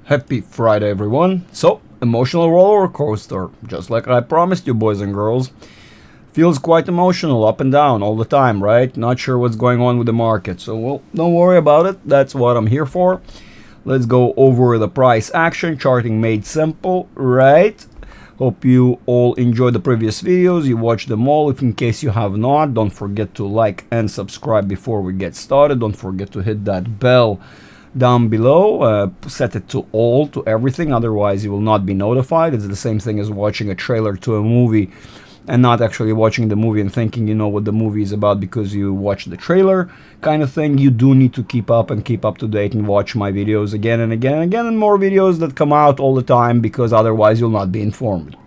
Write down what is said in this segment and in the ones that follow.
Happy Friday, everyone. So, emotional roller coaster, just like I promised you, boys and girls. Feels quite emotional, up and down all the time, right? Not sure what's going on with the market. So, well, don't worry about it. That's what I'm here for. Let's go over the price action, charting made simple, right? Hope you all enjoyed the previous videos. You watched them all. If in case you have not, don't forget to like and subscribe before we get started. Don't forget to hit that bell down below. Set it to all, to everything, otherwise you will not be notified. It's the same thing as watching a trailer to a movie and not actually watching the movie and thinking you know what the movie is about because you watched the trailer kind of thing. You do need to keep up to date and watch my videos again and again and again, and more videos that come out all the time, because otherwise you'll not be informed.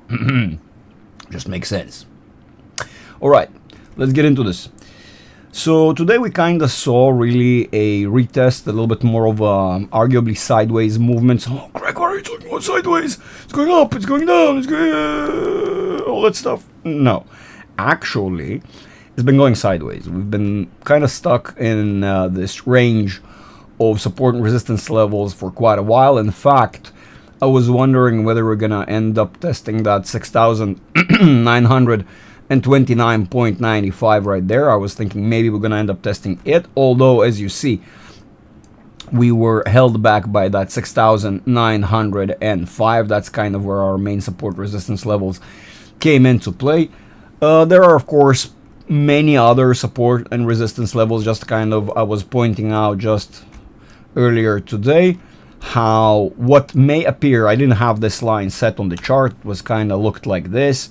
Just makes sense. Alright, let's get into this. So today we kind of saw really a retest, a little bit more of arguably sideways movements. Oh, Greg, what are you talking about sideways? It's going up, it's going down, it's going... all that stuff. No, actually, it's been going sideways. We've been kind of stuck in this range of support and resistance levels for quite a while. In fact, I was wondering whether we're going to end up testing that 6,900 and 29.95 right there. I was thinking maybe we're gonna end up testing it, although as you see we were held back by that 6,905. That's kind of where our main support resistance levels came into play. There are of course many other support and resistance levels, just kind of I was pointing out just earlier today how what may appear, I didn't have this line set on the chart, was kind of looked like this.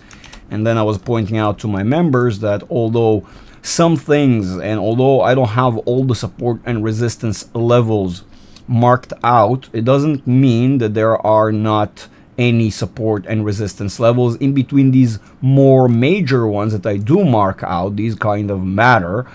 And then I was pointing out to my members that although some things, and although I don't have all the support and resistance levels marked out, it doesn't mean that there are not any support and resistance levels in between these more major ones that I do mark out. These kind of matter.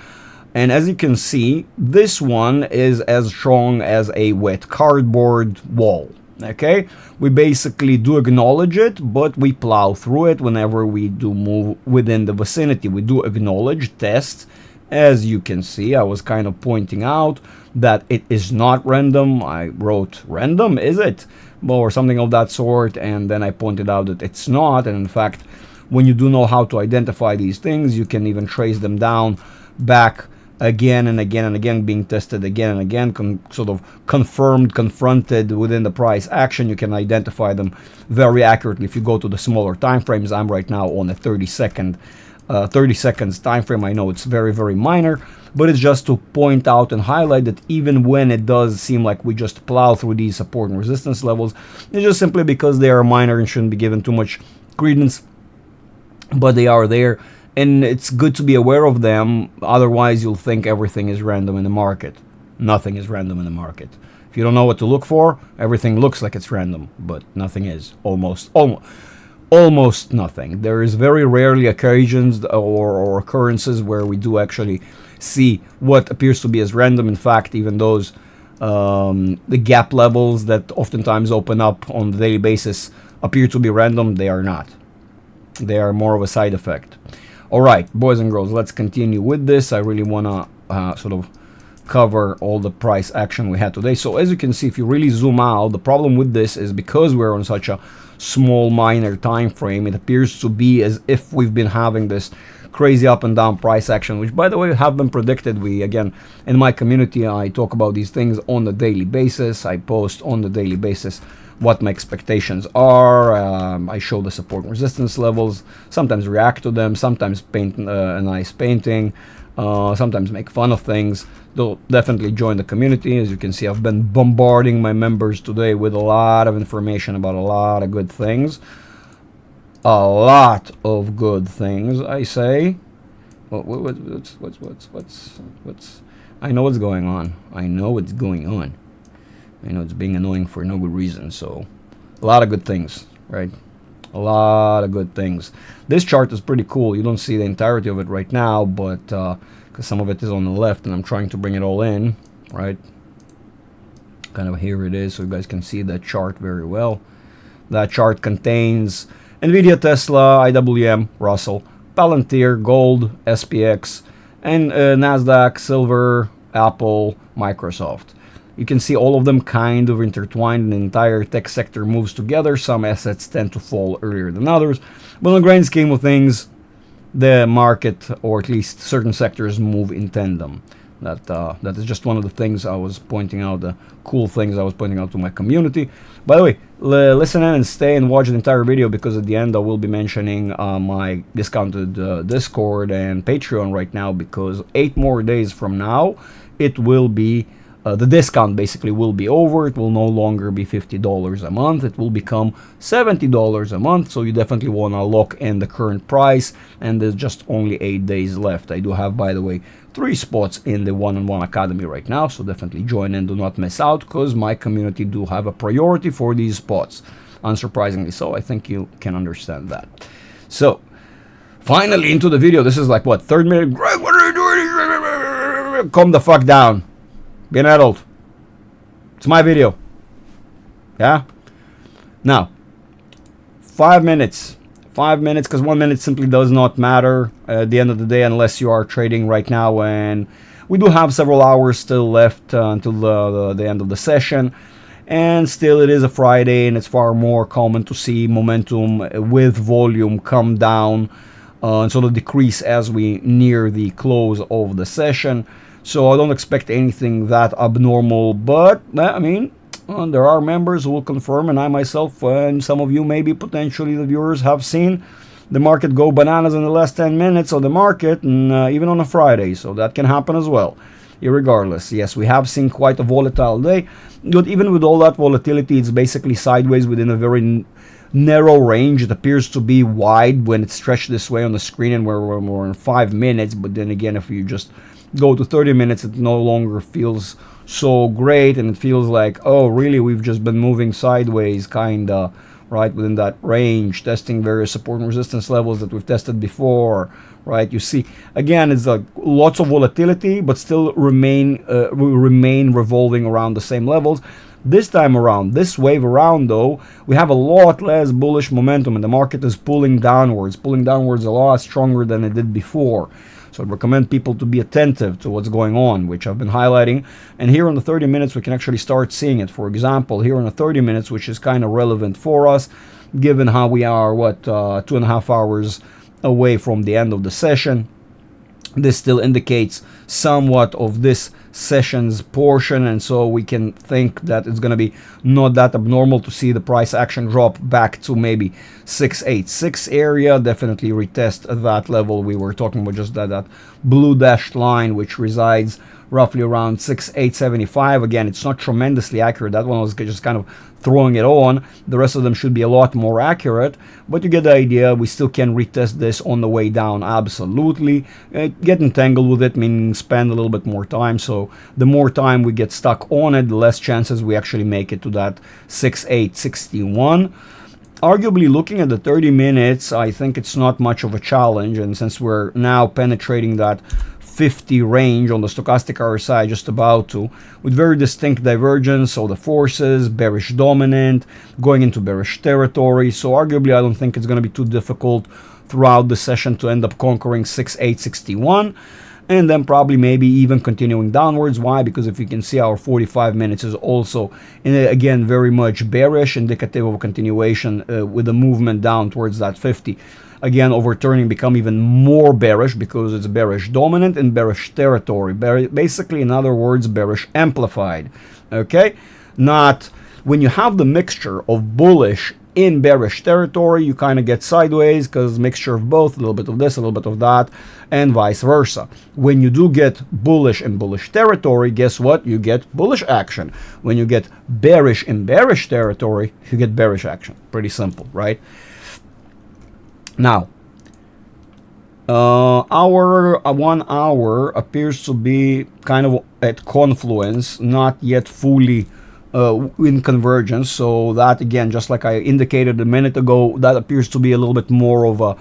And as you can see, this one is as strong as a wet cardboard wall. Okay, we basically do acknowledge it, but we plow through it whenever we do move within the vicinity. We do acknowledge tests. As you can see, I was kind of pointing out that it is not random. I wrote random, is it? Or something of that sort, and then I pointed out that it's not. And in fact, when you do know how to identify these things, you can even trace them down back again and again and again, being tested again and again, sort of confirmed, confronted within the price action. You can identify them very accurately if you go to the smaller time frames. I'm right now on a 30 seconds time frame. I know it's very, very minor, but it's just to point out and highlight that even when it does seem like we just plow through these support and resistance levels, it's just simply because they are minor and shouldn't be given too much credence, but they are there. And it's good to be aware of them, otherwise you'll think everything is random in the market. Nothing is random in the market. If you don't know what to look for, everything looks like it's random, but nothing is. Almost nothing. There is very rarely occasions or occurrences where we do actually see what appears to be as random. In fact, even those the gap levels that oftentimes open up on the daily basis appear to be random. They are not. They are more of a side effect. Alright, boys and girls, let's continue with this. I really want to sort of cover all the price action we had today. So as you can see, if you really zoom out, the problem with this is because we're on such a small minor time frame, it appears to be as if we've been having this crazy up and down price action, which by the way have been predicted. We, again, in my community, I talk about these things on a daily basis. I post on the daily basis what my expectations are. I show the support and resistance levels, sometimes react to them, sometimes paint a nice painting, sometimes make fun of things. They'll definitely join the community. As you can see, I've been bombarding my members today with a lot of information about a lot of good things. A lot of good things, I say. What's I know what's going on. I know what's going on. I know it's being annoying for no good reason. So a lot of good things, right? A lot of good things. This chart is pretty cool. You don't see the entirety of it right now, but because some of it is on the left and I'm trying to bring it all in, right? Kind of here it is, so you guys can see that chart very well. That chart contains Nvidia, Tesla, IWM, Russell, Palantir, Gold, SPX, and Nasdaq, Silver, Apple, Microsoft. You can see all of them kind of intertwined. The entire tech sector moves together. Some assets tend to fall earlier than others. But in the grand scheme of things, the market, or at least certain sectors, move in tandem. That is just one of the things I was pointing out, the cool things I was pointing out to my community. By the way, listen in and stay and watch the entire video, because at the end I will be mentioning my discounted Discord and Patreon right now, because 8 more days from now it will be the discount basically will be over. It will no longer be $50 a month. It will become $70 a month. So you definitely want to lock in the current price. And there's just only 8 days left. I do have, by the way, 3 spots in the one-on-one academy right now. So definitely join in. Do not miss out, because my community do have a priority for these spots. Unsurprisingly so. I think you can understand that. So finally into the video. This is like, what, 3rd minute? Greg, what are you doing? Calm the fuck down. Be an adult. It's my video. Yeah? Now, 5 minutes. 5 minutes, because 1 minute simply does not matter at the end of the day unless you are trading right now. And we do have several hours still left until the end of the session. And still, it is a Friday, and it's far more common to see momentum with volume come down and sort of decrease as we near the close of the session. So I don't expect anything that abnormal, but I mean, there are members who will confirm, and I myself and some of you, maybe potentially the viewers, have seen the market go bananas in the last 10 minutes of the market, and even on a Friday, so that can happen as well. Irregardless, yes, we have seen quite a volatile day, but even with all that volatility, it's basically sideways within a very narrow range. It appears to be wide when it's stretched this way on the screen, and we're in 5 minutes, but then again, if you just go to 30 minutes, it no longer feels so great, and it feels like, oh really, we've just been moving sideways kinda right within that range, testing various support and resistance levels that we've tested before, right? You see again, it's like lots of volatility, but still remain revolving around the same levels. This time around, this wave around though, we have a lot less bullish momentum, and the market is pulling downwards a lot stronger than it did before. So I'd recommend people to be attentive to what's going on, which I've been highlighting. And here on the 30 minutes, we can actually start seeing it. For example, here on the 30 minutes, which is kind of relevant for us, given how we are, 2.5 hours away from the end of the session. This still indicates somewhat of this session's portion, and so we can think that it's going to be not that abnormal to see the price action drop back to maybe 686 area. Definitely retest that level we were talking about, just that blue dashed line, which resides roughly around 6,875. Again, it's not tremendously accurate. That one was just kind of throwing it on. The rest of them should be a lot more accurate, but you get the idea. We still can retest this on the way down, absolutely. Get entangled with it, meaning spend a little bit more time. So the more time we get stuck on it, the less chances we actually make it to that 6,861. Arguably, looking at the 30 minutes, I think it's not much of a challenge, and since we're now penetrating that 50 range on the stochastic RSI, just about to, with very distinct divergence, so the forces, bearish dominant, going into bearish territory. So arguably, I don't think it's going to be too difficult throughout the session to end up conquering 6,861, and then probably maybe even continuing downwards. Why? Because if you can see, our 45 minutes is also, again, very much bearish, indicative of a continuation with a movement down towards that 50. Again, overturning, become even more bearish because it's bearish dominant and bearish territory. Basically, in other words, bearish amplified. Okay? Not when you have the mixture of bullish in bearish territory, you kind of get sideways because mixture of both, a little bit of this, a little bit of that, and vice versa. When you do get bullish in bullish territory, guess what? You get bullish action. When you get bearish in bearish territory, you get bearish action. Pretty simple, right? Now, our 1 hour appears to be kind of at confluence, not yet fully in convergence. So that, again, just like I indicated a minute ago, that appears to be a little bit more of a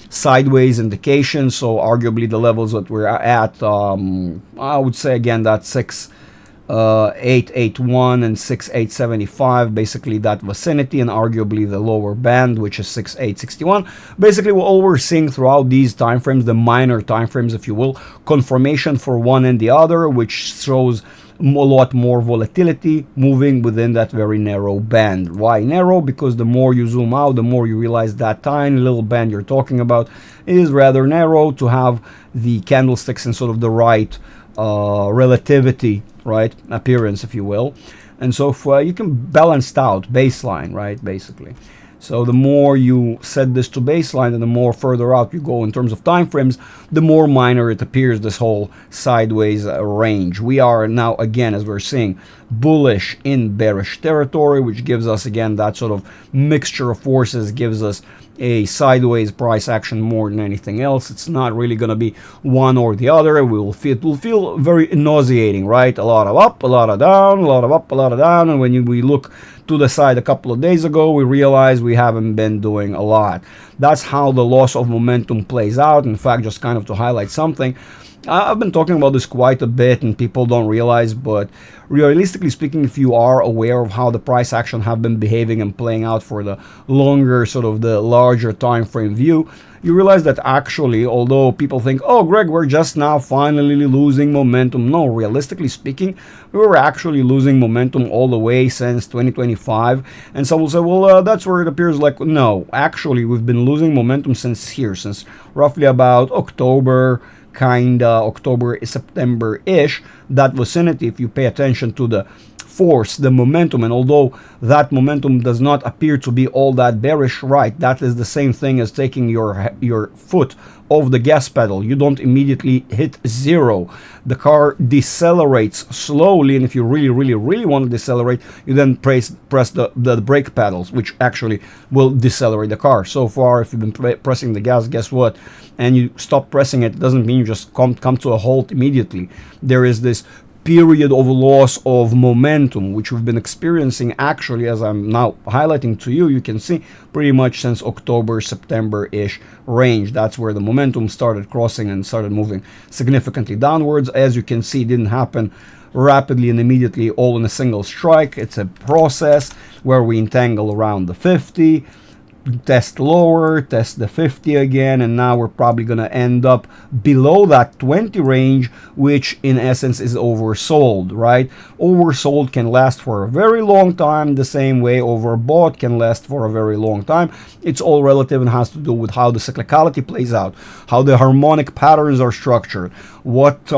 sideways indication. So arguably the levels that we're at, I would say again that 6,881 and 6,875, basically that vicinity, and arguably the lower band, which is 6,861. Basically, all we're seeing throughout these time frames, the minor time frames, if you will, confirmation for one and the other, which shows lot more volatility moving within that very narrow band. Why narrow? Because the more you zoom out, the more you realize that tiny little band you're talking about is rather narrow to have the candlesticks in sort of the right relativity, right, appearance, if you will. And so you can balance it out, baseline, right, basically. So the more you set this to baseline and the more further out you go in terms of time frames, the more minor it appears, this whole sideways range. We are now, again, as we're seeing, bullish in bearish territory, which gives us, again, that sort of mixture of forces, gives us a sideways price action more than anything else. It's not really going to be one or the other. It will feel very nauseating, right? A lot of up, a lot of down, a lot of up, a lot of down. And when we look to the side a couple of days ago, we realize we haven't been doing a lot. That's how the loss of momentum plays out. In fact, just kind of to highlight something, I've been talking about this quite a bit and people don't realize, but realistically speaking, if you are aware of how the price action have been behaving and playing out for the longer, sort of the larger time frame view, you realize that actually, although people think, oh, Greg, we're just now finally losing momentum. No, realistically speaking, we were actually losing momentum all the way since 2025. And some will say, well, that's where it appears like, no, actually, we've been losing momentum since roughly about October, October, September-ish, that vicinity, if you pay attention to the force, the momentum. And although that momentum does not appear to be all that bearish, right, that is the same thing as taking your foot off the gas pedal. You don't immediately hit zero. The car decelerates slowly, and if you really want to decelerate, you then press the brake pedals, which actually will decelerate the car. So far, if you've been pressing the gas, guess what? And you stop pressing it, doesn't mean you just come to a halt immediately. There is this period of loss of momentum, which we've been experiencing actually, as I'm now highlighting to you, you can see pretty much since October, September-ish range. That's where the momentum started crossing and started moving significantly downwards. As you can see, it didn't happen rapidly and immediately all in a single strike. It's a process where we entangle around the 50, test lower, test the 50 again, and now we're probably going to end up below that 20 range, which in essence is oversold, right? Oversold can last for a very long time, the same way overbought can last for a very long time. It's all relative and has to do with how the cyclicality plays out, how the harmonic patterns are structured, what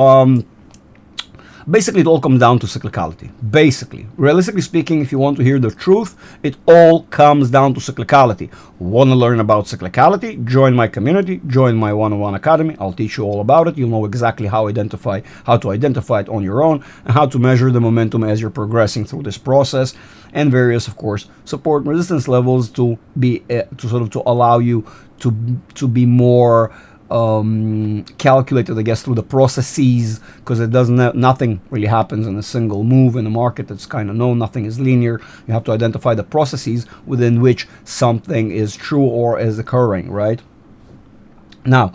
basically, it all comes down to cyclicality. Basically, realistically speaking, if you want to hear the truth, it all comes down to cyclicality. Want to learn about cyclicality? Join my community, join my one-on-one academy. I'll teach you all about it. You'll know exactly how to identify it on your own and how to measure the momentum as you're progressing through this process, and various, of course, support and resistance levels to allow you to be more calculated, I guess, through the processes, because it doesn't, nothing really happens in a single move in the market. That's kind of known. Nothing is linear. You have to identify the processes within which something is true or is occurring, right? Now,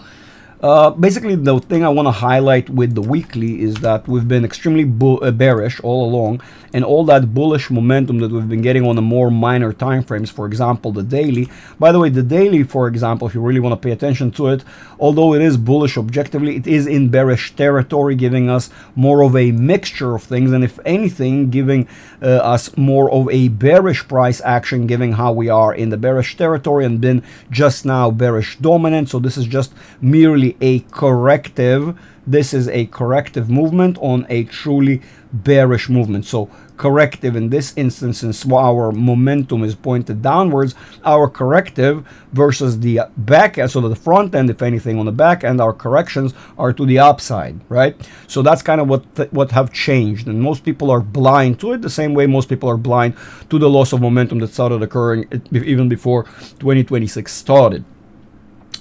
basically, the thing I want to highlight with the weekly is that we've been extremely bearish all along, and all that bullish momentum that we've been getting on the more minor time frames, for example, the daily. By the way, the daily, for example, if you really want to pay attention to it, although it is bullish objectively, it is in bearish territory, giving us more of a mixture of things, and if anything, giving us more of a bearish price action, given how we are in the bearish territory and been just now bearish dominant. So this is just merely a corrective. This is a corrective movement on a truly bearish movement. So corrective in this instance, since our momentum is pointed downwards, our corrective versus the back end, so the front end, if anything, on the back end, our corrections are to the upside, right? So that's kind of what have changed, and most people are blind to it, the same way most people are blind to the loss of momentum that started occurring even before 2026 started.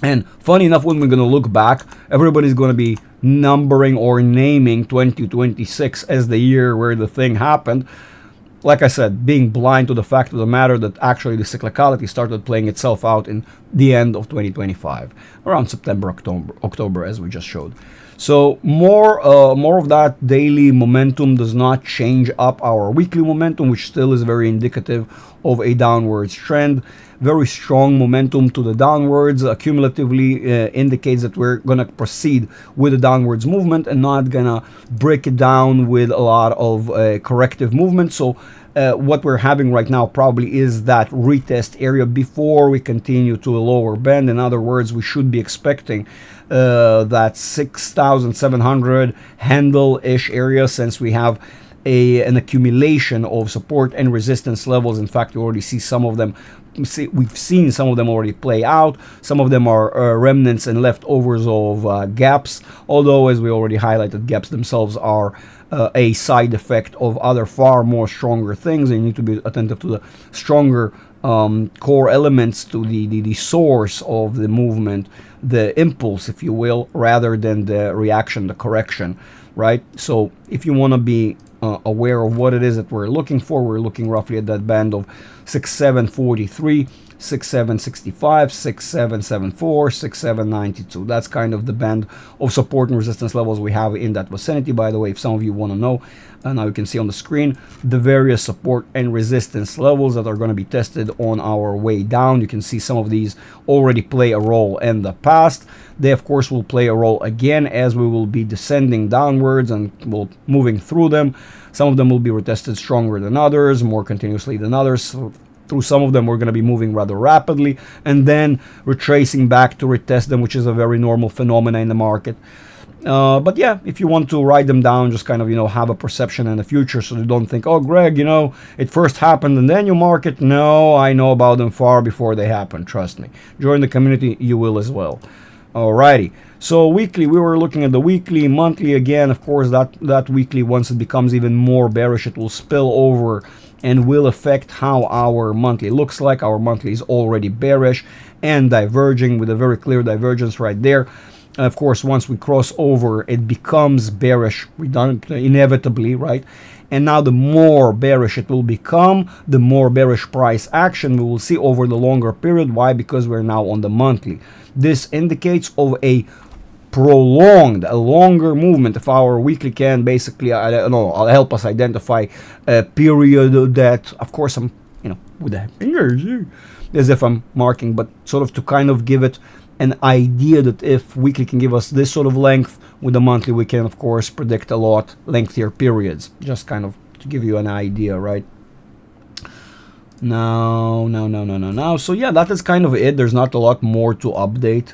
And funny enough, when we're going to look back, everybody's going to be numbering or naming 2026 as the year where the thing happened. Like I said, being blind to the fact of the matter that actually the cyclicality started playing itself out in the end of 2025, around September, October, as we just showed. So more of that daily momentum does not change up our weekly momentum, which still is very indicative of a downwards trend. Very strong momentum to the downwards cumulatively indicates that we're gonna proceed with a downwards movement and not gonna break it down with a lot of corrective movement. So what we're having right now probably is that retest area before we continue to a lower band. In other words, we should be expecting that 6,700 handle-ish area, since we have an accumulation of support and resistance levels. In fact, you already see some of them. We've seen some of them already play out. Some of them are remnants and leftovers of gaps, although, as we already highlighted, gaps themselves are a side effect of other far more stronger things. And you need to be attentive to the stronger core elements, to the source of the movement, the impulse, if you will, rather than the reaction, the correction, right? So if you want to be aware of what it is that we're looking for, we're looking roughly at that band of 6743, 6765, 6774, 6792. That's kind of the band of support and resistance levels we have in that vicinity. By the way, if some of you want to know, now you can see on the screen the various support and resistance levels that are going to be tested on our way down. You can see some of these already play a role in the past. They of course will play a role again as we will be descending downwards and we'll moving through them. Some of them will be retested stronger than others, more continuously than others. So through some of them we're going to be moving rather rapidly and then retracing back to retest them, which is a very normal phenomena in the market. But yeah, if you want to write them down, just kind of, have a perception in the future, so you don't think, oh, Greg, it first happened and then you mark it. No, I know about them far before they happen. Trust me. Join the community, you will as well. Alrighty. So weekly, we were looking at the weekly. Monthly, again, of course, that weekly, once it becomes even more bearish, it will spill over and will affect how our monthly looks like. Our monthly is already bearish and diverging with a very clear divergence right there. Of course, once we cross over, it becomes bearish. We don't inevitably, right? And now the more bearish it will become, the more bearish price action we will see over the longer period. Why? Because we're now on the monthly. This indicates of a prolonged, a longer movement. If our weekly can basically, I don't know, help us identify a period that, of course, I'm, with the fingers, as if I'm marking, but sort of to kind of give it an idea that if weekly can give us this sort of length, with the monthly we can of course predict a lot lengthier periods, just kind of to give you an idea, right? No. So yeah, that is kind of it. There's not a lot more to update.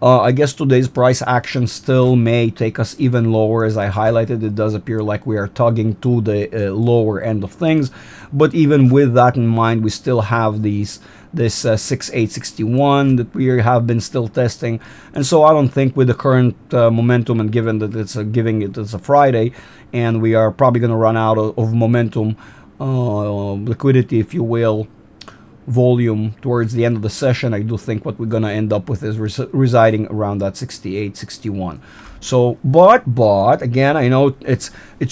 I guess today's price action still may take us even lower. As I highlighted, it does appear like we are tugging to the lower end of things, but even with that in mind, we still have this 6861 that we have been still testing. And so I don't think with the current momentum, and given that it's a Friday and we are probably going to run out of momentum, liquidity, if you will, volume towards the end of the session, I do think what we're going to end up with is residing around that 68, 61. So, but again, I know it's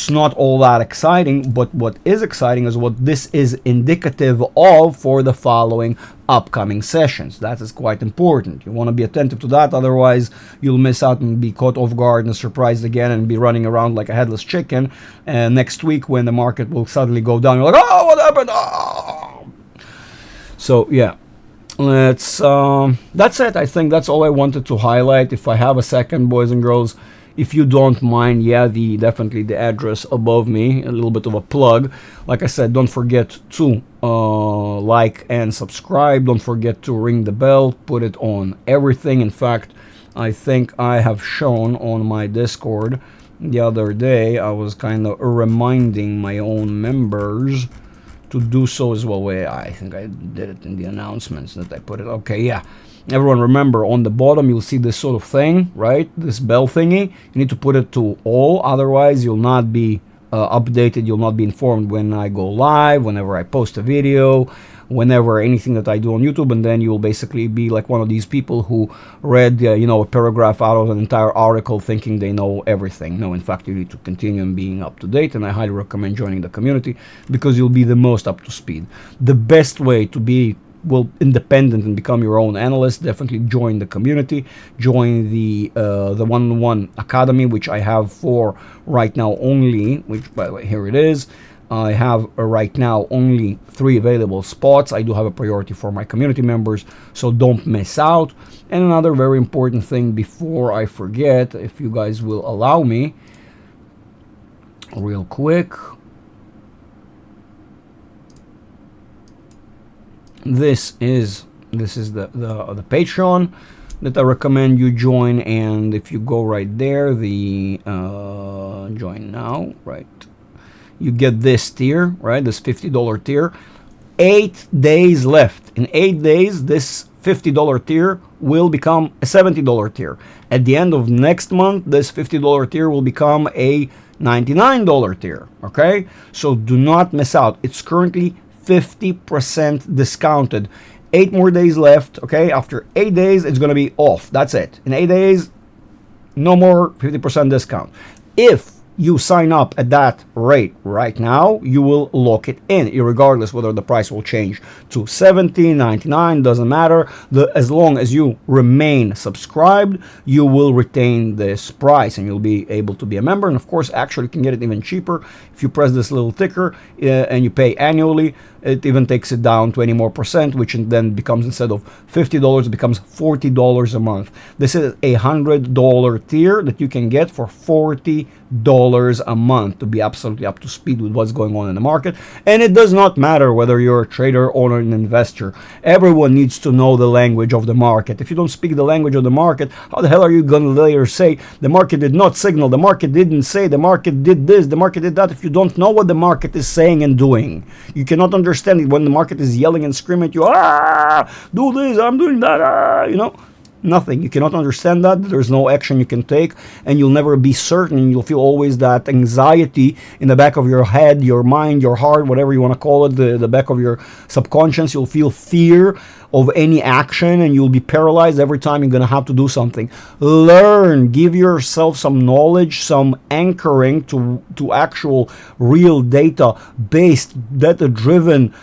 not all that exciting, but what is exciting is what this is indicative of for the following upcoming sessions. That is quite important. You want to be attentive to that, otherwise you'll miss out and be caught off guard and surprised again and be running around like a headless chicken. And next week when the market will suddenly go down, you're like, oh, what happened? Oh! So yeah, that's it. I think that's all I wanted to highlight. If I have a second, boys and girls, if you don't mind, yeah, definitely the address above me, a little bit of a plug. Like I said, don't forget to like and subscribe. Don't forget to ring the bell, put it on everything. In fact, I think I have shown on my Discord the other day, I was kind of reminding my own members to do so as well. Wait, I think I did it in the announcements that I put it. Okay, yeah. Everyone remember, on the bottom you'll see this sort of thing, right? This bell thingy. You need to put it to all, otherwise you'll not be updated, you'll not be informed when I go live, whenever I post a video, whenever anything that I do on YouTube, and then you'll basically be like one of these people who read a paragraph out of an entire article thinking they know everything. No, in fact, you need to continue in being up to date, and I highly recommend joining the community because you'll be the most up to speed. The best way to be will independent and become your own analyst, definitely join the community, join the one-on-one academy, which I have for right now only, which by the way, here it is. I have right now only 3 available spots. I do have a priority for my community members, so don't miss out. And another very important thing before I forget, if you guys will allow me, real quick. This is the Patreon that I recommend you join, and if you go right there, the join now, right, you get this tier, right, this $50 tier. 8 days left. In 8 days, this $50 tier will become a $70 tier. At the end of next month, this $50 tier will become a $99 tier. Okay, so do not miss out. It's currently 50% discounted. 8 more days left. Okay, after 8 days, it's gonna be off. That's it. In 8 days, no more 50% discount. If you sign up at that rate right now, you will lock it in, irregardless whether the price will change to $70, $99, doesn't matter. As long as you remain subscribed, you will retain this price and you'll be able to be a member. And of course, actually, you can get it even cheaper if you press this little ticker and you pay annually. It even takes it down 20 more percent, which then becomes, instead of $50, it becomes $40 a month. This is a $100 tier that you can get for $40 a month to be absolutely up to speed with what's going on in the market. And it does not matter whether you're a trader or an investor. Everyone needs to know the language of the market. If you don't speak the language of the market, how the hell are you going to later say the market did not signal, the market didn't say, the market did this, the market did that, if you don't know what the market is saying and doing? You cannot understand it when the market is yelling and screaming at you, do this, I'm doing that, nothing. You cannot understand that. There's no action you can take, and you'll never be certain. You'll feel always that anxiety in the back of your head, your mind, your heart, whatever you want to call it, the back of your subconscious. You'll feel fear of any action, and you'll be paralyzed every time you're going to have to do something. Learn, give yourself some knowledge, some anchoring to actual real data-based, data-driven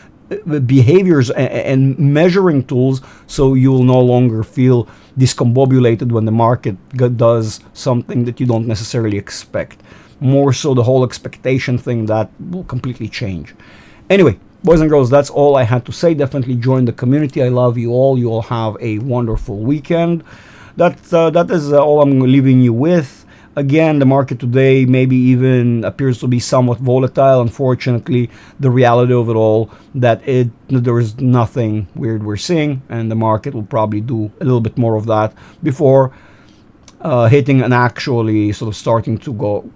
behaviors and measuring tools, so you will no longer feel discombobulated when the market does something that you don't necessarily expect. More so the whole expectation thing, that will completely change. Anyway, boys and girls, that's all I had to say. Definitely join the community. I love you all. You all have a wonderful weekend. That is all I'm leaving you with. Again, the market today maybe even appears to be somewhat volatile. Unfortunately, the reality of it all, that there is nothing weird we're seeing, and the market will probably do a little bit more of that before hitting and actually sort of starting to go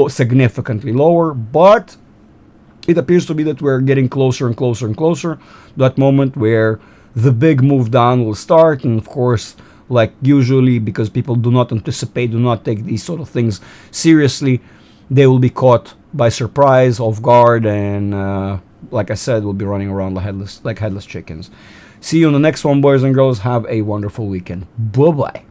significantly lower. But it appears to be that we're getting closer and closer and closer to that moment where the big move down will start. And of course, like usually, because people do not anticipate, do not take these sort of things seriously, they will be caught by surprise, off guard, and like I said, we'll be running around like headless chickens. See you on the next one, boys and girls. Have a wonderful weekend. Bye-bye.